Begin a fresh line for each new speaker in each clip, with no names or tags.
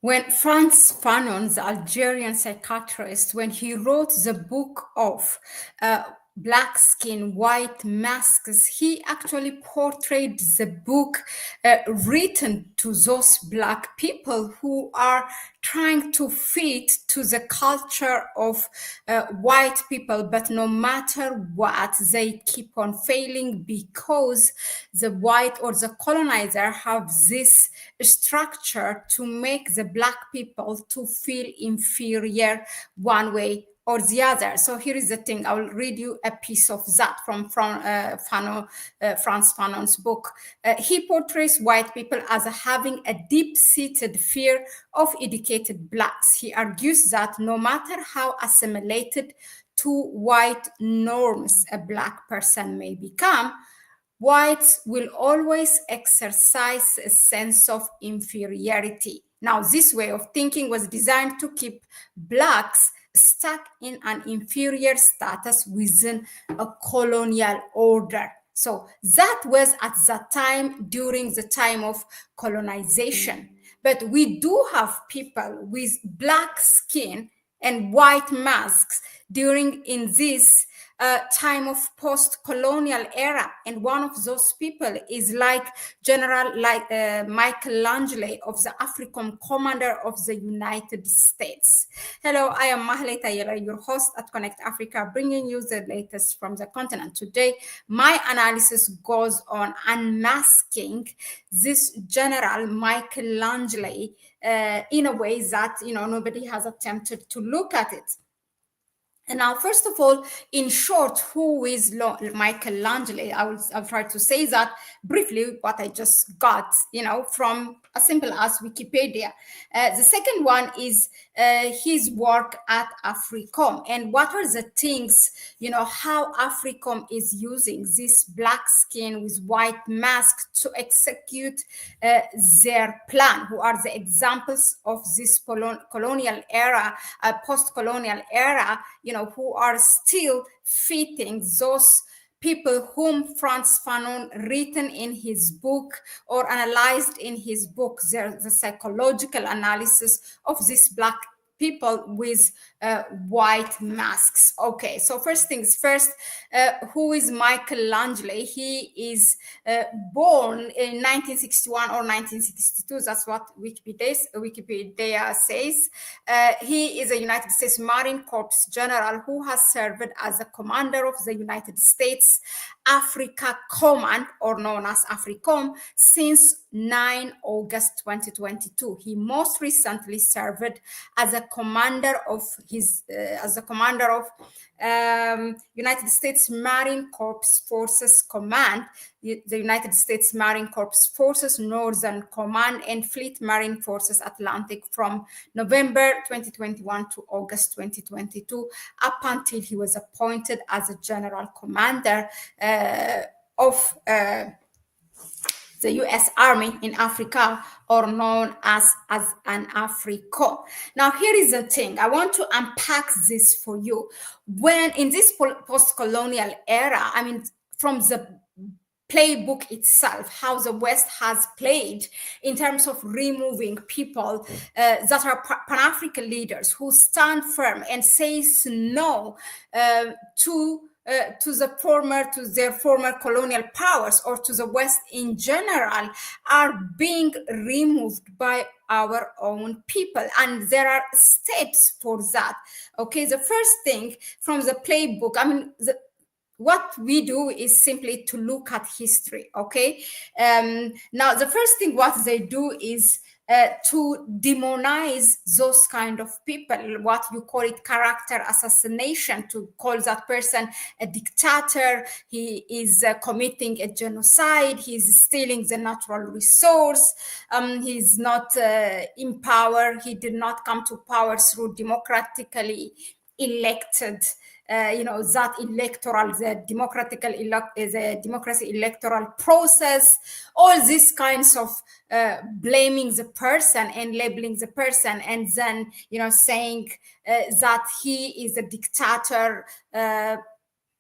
When Frantz Fanon, the Algerian psychiatrist, when he wrote the book of Black Skin, White Masks, he actually portrayed the book written to those Black people who are trying to fit to the culture of white people, but no matter what, they keep on failing because the white or the colonizer have this structure to make the Black people to feel inferior one way or the other. So here is the thing. I will read you a piece of that from Frantz Fanon's book. He portrays white people as having a deep-seated fear of educated Blacks. He argues that no matter how assimilated to white norms a Black person may become, whites will always exercise a sense of inferiority. Now, this way of thinking was designed to keep Blacks stuck in an inferior status within a colonial order. So that was at that time during the time of colonization. But we do have people with Black skin and white masks during in this time of post-colonial era, and one of those people is like General Michael Langley of the AFRICOM, commander of the United States. Hello, I am Mahlet, Ayele, your host at Connect Africa, bringing you the latest from the continent. Today, my analysis goes on unmasking this General Michael Langley in a way that nobody has attempted to look at it. And now, first of all, in short, who is Michael Langley? I'll try to say that briefly, what I just got, from as simple as Wikipedia. The second one is his work at AFRICOM, and what are the things, how AFRICOM is using this Black skin with white mask to execute their plan, who are the examples of this colonial era, post-colonial era, who are still fitting those people whom Frantz Fanon written in his book or analyzed in his book, the psychological analysis of this Black people with white masks. Okay, so first things first, who is Michael Langley? He is born in 1961 or 1962. That's what Wikipedia says. He is a United States Marine Corps general who has served as a commander of the United States Africa Command, or known as AFRICOM, since 9 August 2022. He most recently served as a commander of United States Marine Corps Forces Command, the United States Marine Corps Forces Northern Command, and Fleet Marine Forces Atlantic from November 2021 to August 2022, up until he was appointed as a general commander of the U.S. Army in Africa, or known as an AFRICOM. Now, here is the thing. I want to unpack this for you. When in this post-colonial era, from the playbook itself, how the West has played in terms of removing people that are Pan-African leaders who stand firm and says no to their former colonial powers, or to the West in general, are being removed by our own people. And there are steps for that. Okay, the first thing from the playbook, what we do is simply to look at history. Okay, now the first thing what they do is to demonize those kind of people, what you call it character assassination, to call that person a dictator, he is committing a genocide, he's stealing the natural resource, he's not in power, he did not come to power through democratically elected the democracy electoral process, all these kinds of blaming the person and labeling the person, and then saying that he is a dictator,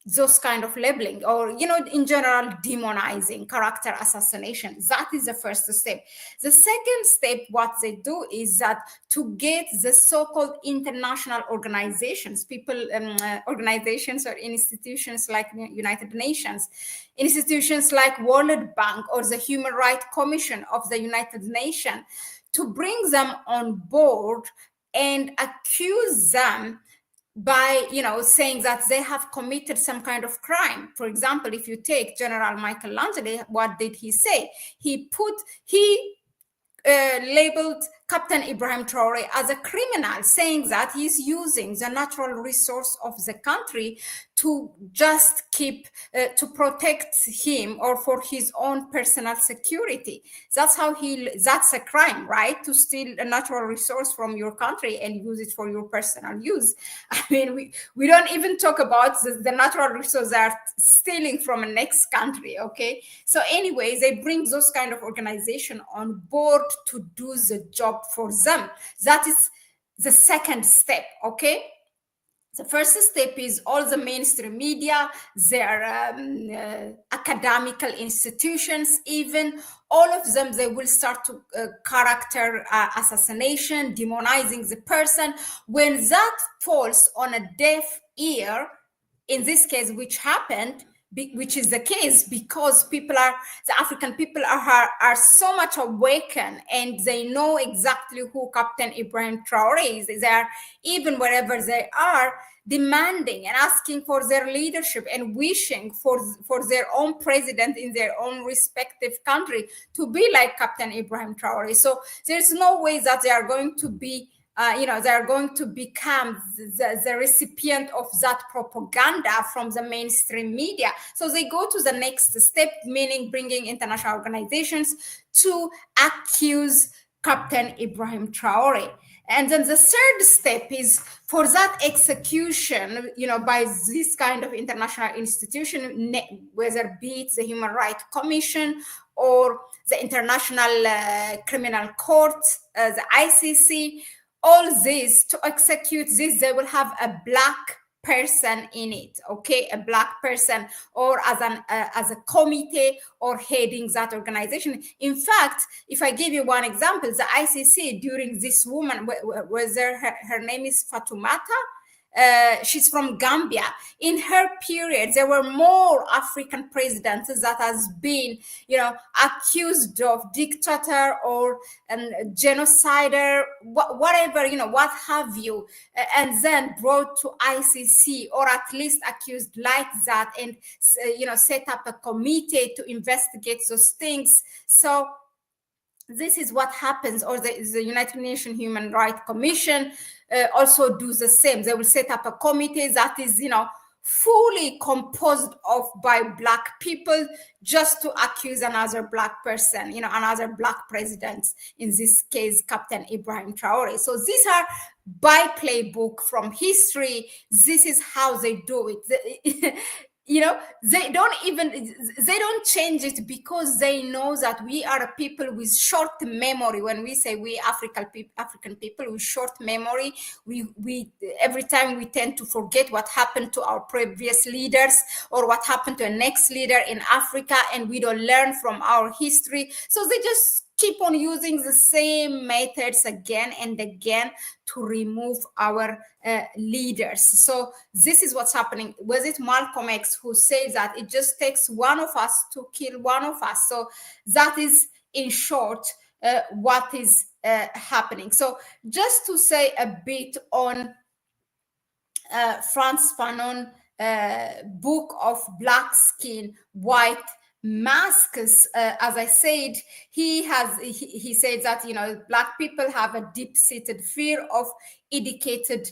those kind of labeling, or in general demonizing, character assassination. That is the first step. The second step, what they do is that to get the so-called international organizations, organizations or institutions like United Nations, institutions like World Bank or the Human Rights Commission of the United Nations, to bring them on board and accuse them by saying that they have committed some kind of crime. For example, if you take General Michael Langley, what did he say? He labeled Captain Ibrahim Traore as a criminal, saying that he's using the natural resource of the country to just keep, to protect him or for his own personal security. That's a crime, right? To steal a natural resource from your country and use it for your personal use. I mean, we don't even talk about the natural resources they are stealing from a next country, okay? So anyways, they bring those kind of organization on board to do the job for them. That is the second step, okay? The first step is all the mainstream media, their academical institutions, even all of them, they will start to character assassination, demonizing the person. When that falls on a deaf ear, in this case, which happened, which is the case because the African people are so much awakened, and they know exactly who Captain Ibrahim Traore is. They are, even wherever they are, demanding and asking for their leadership and wishing for their own president in their own respective country to be like Captain Ibrahim Traore. So there's no way that they are going to be they're going to become the recipient of that propaganda from the mainstream media. So they go to the next step, meaning bringing international organizations to accuse Captain Ibrahim Traore. And then the third step is for that execution, by this kind of international institution, whether be it the Human Rights Commission or the International Criminal Court, the ICC, all this, to execute this, they will have a black person in it, okay, a black person, or as a committee or heading that organization. In fact, if I give you one example, the ICC during this woman, whether her name is Fatoumata, she's from Gambia. In her period, there were more African presidents that has been, accused of dictator or genocider, whatever, what have you, and then brought to ICC, or at least accused like that, and set up a committee to investigate those things. So this is what happens, or the United Nations Human Rights Commission also do the same. They will set up a committee that is, fully composed of by black people, just to accuse another black person, another black president, in this case, Captain Ibrahim Traore. So these are by playbook from history. This is how they do it. They don't change it, because they know that we are a people with short memory. When we say we African people with short memory, we every time we tend to forget what happened to our previous leaders or what happened to a next leader in Africa, and we don't learn from our history. So they just keep on using the same methods again and again to remove our leaders. So this is what's happening. Was it Malcolm X who says that it just takes one of us to kill one of us? So that is, in short, what is happening. So just to say a bit on Frantz Fanon book of Black Skin, White Masks, as I said, he said that black people have a deep-seated fear of educated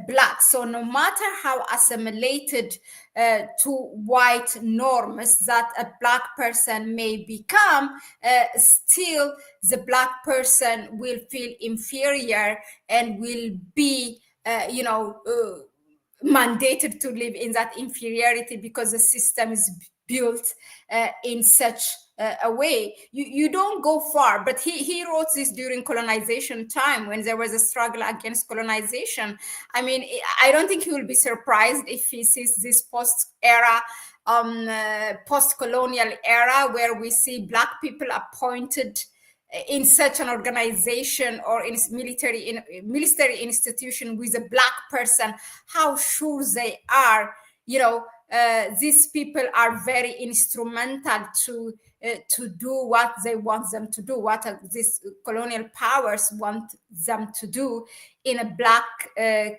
black. So no matter how assimilated to white norms that a black person may become, still the black person will feel inferior and will be mandated to live in that inferiority, because the system is built in such away. You don't go far. But he wrote this during colonization time, when there was a struggle against colonization. I mean, I don't think he will be surprised if he sees this post-era, post-colonial era, where we see Black people appointed in such an organization or in military institution with a Black person. How sure they are, these people are very instrumental to do what they want them to do, what these colonial powers want them to do in a Black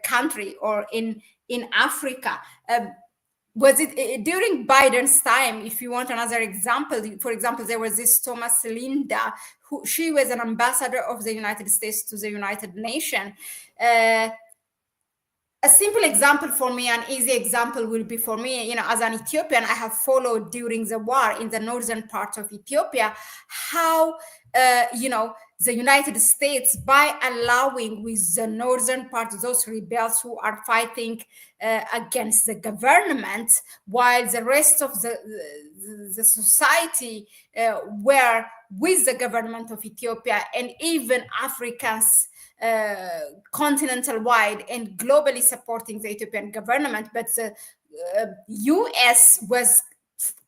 country or in Africa. Was it during Biden's time? If you want another example, for example, there was this Thomas Linda, she was an ambassador of the United States to the United Nations. A simple example for me, an easy example will be for me, as an Ethiopian, I have followed during the war in the northern part of Ethiopia, how, the United States, by allowing with the northern part, those rebels who are fighting against the government, while the rest of the society were with the government of Ethiopia, and even Africans continental wide and globally supporting the Ethiopian government. But the US was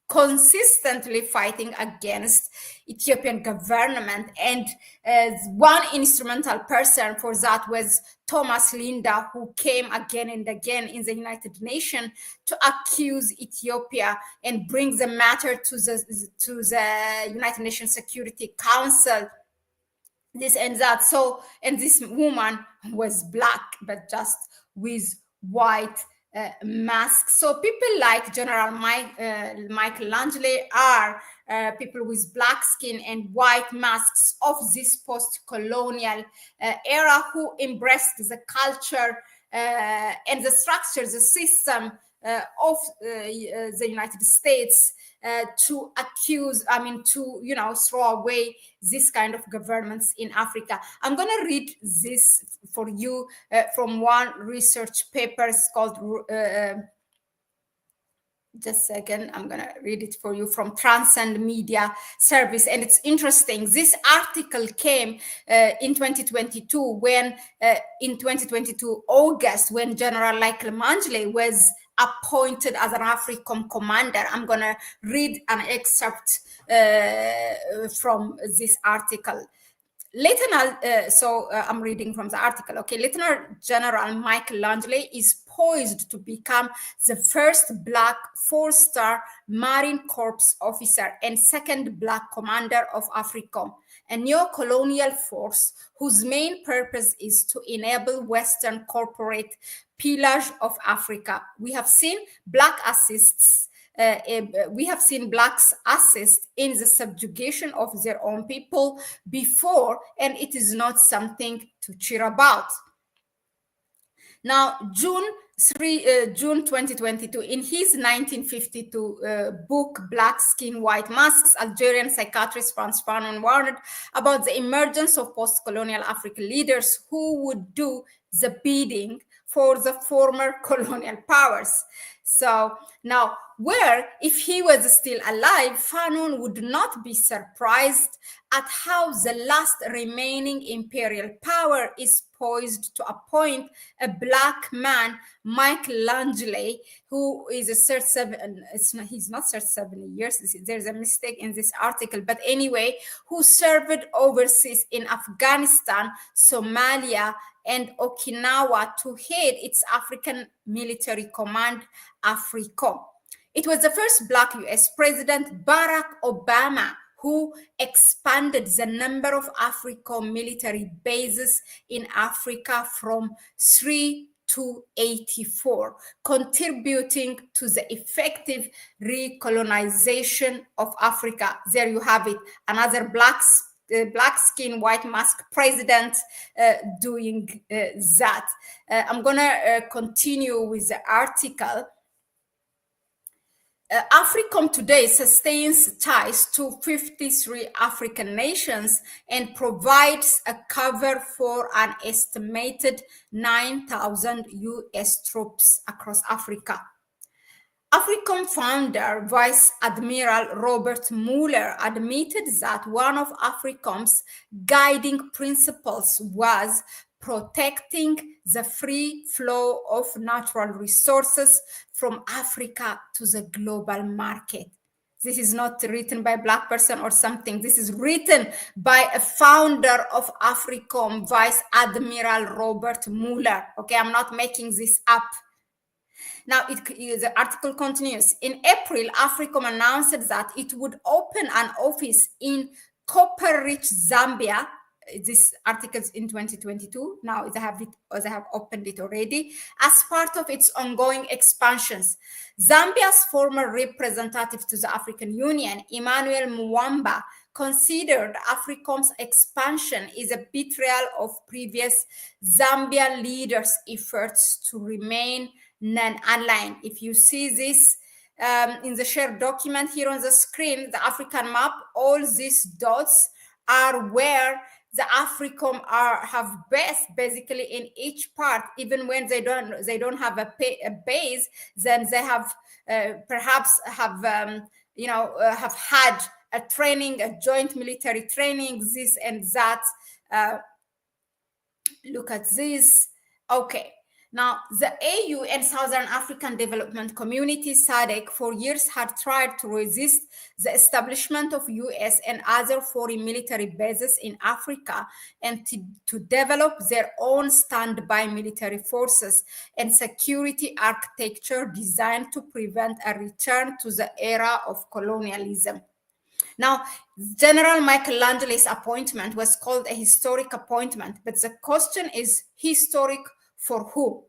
consistently fighting against Ethiopian government, and one instrumental person for that was Thomas Linda, who came again and again in the United Nations to accuse Ethiopia and bring the matter to the United Nations Security Council, this and that. So, and this woman was Black, but just with white mask. So people like General Michael Langley are people with Black skin and white masks of this post-colonial era, who embraced the culture and the structure, the system of the United States, to throw away this kind of governments in Africa. I'm going to read this for you from one research paper. It's called, just a second, I'm going to read it for you, from Transcend Media Service. And it's interesting. This article came in 2022, when in 2022 August, when General Michael Langley was appointed as an AFRICOM commander. I'm going to read an excerpt from this article. I'm reading from the article. Okay, Lieutenant General Michael Langley is poised to become the first Black 4-star Marine Corps officer and second Black commander of AFRICOM, a neocolonial force whose main purpose is to enable Western corporate pillage of Africa. We have seen Black assists. We have seen Blacks assist in the subjugation of their own people before, and it is not something to cheer about. Now, June 2022, in his 1952 book, Black Skin, White Masks, Algerian psychiatrist Fanon warned about the emergence of post-colonial African leaders who would do the bidding for the former colonial powers. So now, where if he was still alive, Fanon would not be surprised at how the last remaining imperial power is poised to appoint a Black man, Michael Langley, who is he's not 37 years. There's a mistake in this article, but anyway, who served overseas in Afghanistan, Somalia, and Okinawa to head its African military command, AFRICOM. It was the first Black US President, Barack Obama, who expanded the number of AFRICOM military bases in Africa from 3 to 84, contributing to the effective recolonization of Africa. There you have it, another Black skin, white mask president doing that. I'm gonna continue with the article. AFRICOM today sustains ties to 53 African nations and provides a cover for an estimated 9,000 US troops across Africa. AFRICOM founder, Vice Admiral Robert Mueller, admitted that one of AFRICOM's guiding principles was protecting the free flow of natural resources from Africa to the global market. This is not written by a Black person or something. This is written by a founder of AFRICOM, Vice Admiral Robert Mueller. Okay, I'm not making this up. Now, the article continues. In April, AFRICOM announced that it would open an office in copper-rich Zambia. This article is in 2022. Now they have opened it already as part of its ongoing expansions. Zambia's former representative to the African Union, Emmanuel Mwamba, considered AFRICOM's expansion is a betrayal of previous Zambian leaders' efforts to remain non-aligned. If you see this in the shared document here on the screen, the African map, all these dots are where the AFRICOM have base basically in each part. Even when they don't have a base, then they have perhaps have have had a training, a joint military training, this and that. Look at this. Okay. Now, the AU and Southern African Development Community, SADC, for years had tried to resist the establishment of US and other foreign military bases in Africa and to develop their own standby military forces and security architecture designed to prevent a return to the era of colonialism. Now, General Michael Langley's appointment was called a historic appointment, but the question is historic for who?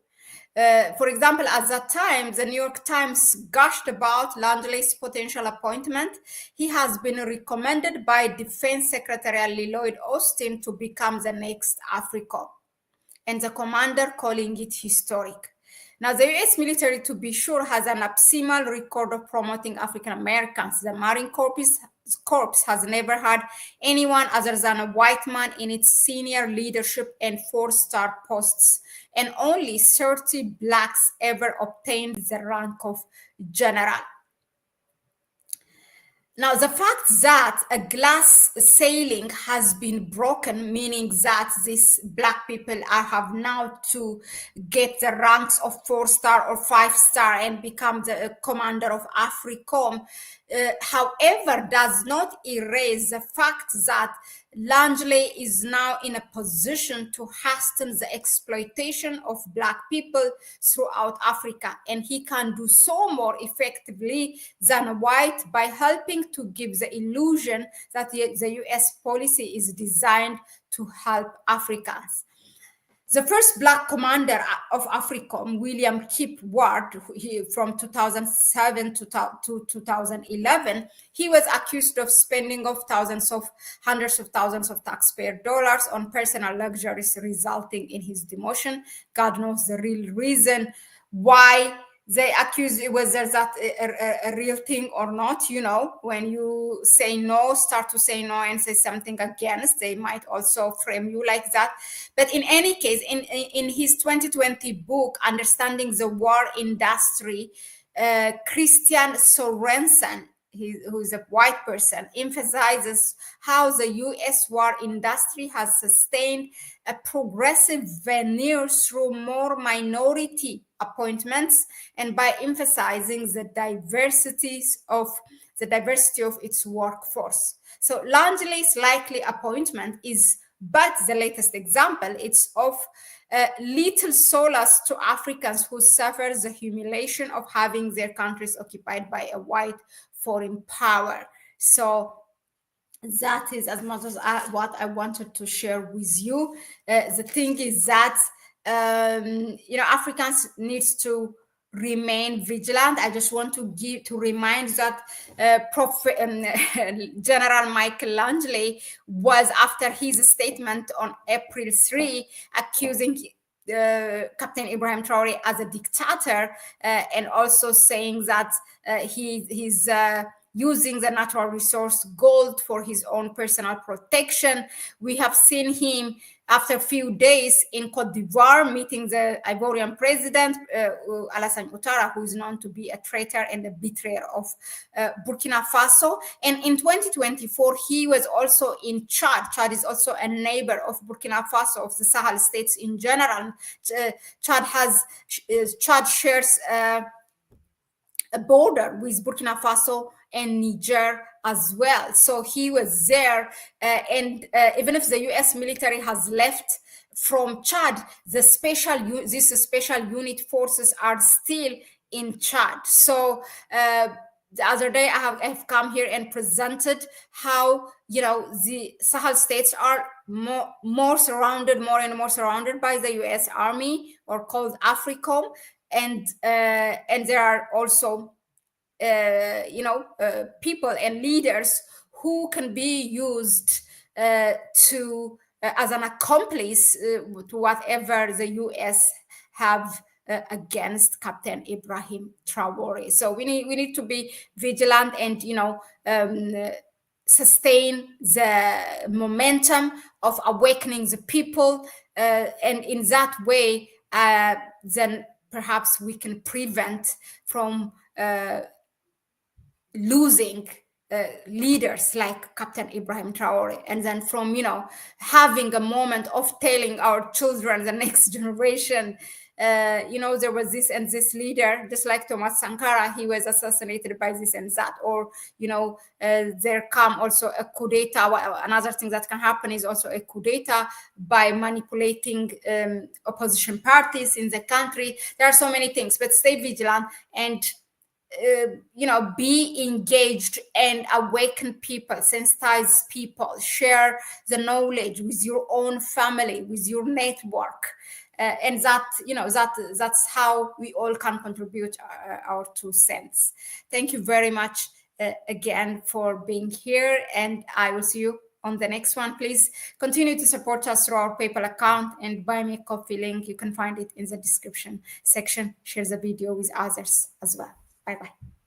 For example, at that time, the New York Times gushed about Langley's potential appointment. He has been recommended by Defense Secretary Lloyd Austin to become the next AFRICOM, and the commander calling it historic. Now, the US military, to be sure, has an abysmal record of promoting African Americans. The Marine Corps has never had anyone other than a white man in its senior leadership and 4-star posts, and only 30 Blacks ever obtained the rank of general. Now, the fact that a glass ceiling has been broken, meaning that these Black people have now to get the ranks of 4-star or 5-star and become the commander of AFRICOM, however, does not erase the fact that Langley is now in a position to hasten the exploitation of Black people throughout Africa, and he can do so more effectively than white by helping to give the illusion that the US policy is designed to help Africans. The first Black commander of AFRICOM, William Kip Ward, from 2007 to 2011, he was accused of spending of hundreds of thousands of taxpayer dollars on personal luxuries, resulting in his demotion. God knows the real reason why they accuse it, whether that a real thing or not. You know, when you say no, start to say no and say something against, they might also frame you like that. But in any case, in his 2020 book, Understanding the War Industry, Christian Sorensen, who is a white person, emphasizes how the US war industry has sustained a progressive veneer through more minority appointments and by emphasizing the diversity of its workforce. So Langley's likely appointment is but the latest example. It's of little solace to Africans who suffer the humiliation of having their countries occupied by a white foreign power. So that is as much as what I wanted to share with you. The thing is that Africans needs to remain vigilant. I just want to remind that General Michael Langley was, after his statement on April 3, accusing Captain Ibrahim Traore as a dictator, and also saying that his using the natural resource gold for his own personal protection. We have seen him after a few days in Cote d'Ivoire meeting the Ivorian president, Alassane Ouattara, who is known to be a traitor and a betrayer of Burkina Faso. And in 2024, he was also in Chad. Chad is also a neighbor of Burkina Faso, of the Sahel states in general. Chad shares a border with Burkina Faso and Niger as well. So he was there, and even if the U.S. military has left from Chad, these special unit forces are still in Chad. So the other day I have come here and presented how, you know, the Sahel states are more and more surrounded by the U.S. Army, or called AFRICOM, and there are also people and leaders who can be used to as an accomplice to whatever the U.S. have against Captain Ibrahim Traore. So we need to be vigilant and sustain the momentum of awakening the people, and in that way, then perhaps we can prevent from losing leaders like Captain Ibrahim Traore, and then from having a moment of telling our children, the next generation, there was this and this leader, just like Thomas Sankara, he was assassinated by this and that, or there come also a coup d'etat. Another thing that can happen is also a coup d'etat by manipulating opposition parties in the country. There are so many things, but stay vigilant and be engaged and awaken people, sensitize people, share the knowledge with your own family, with your network, and that's how we all can contribute our 2 cents. Thank you very much again for being here, and I will see you on the next one. Please continue to support us through our PayPal account and buy me a coffee link. You can find it in the description section. Share the video with others as well. Bye-bye.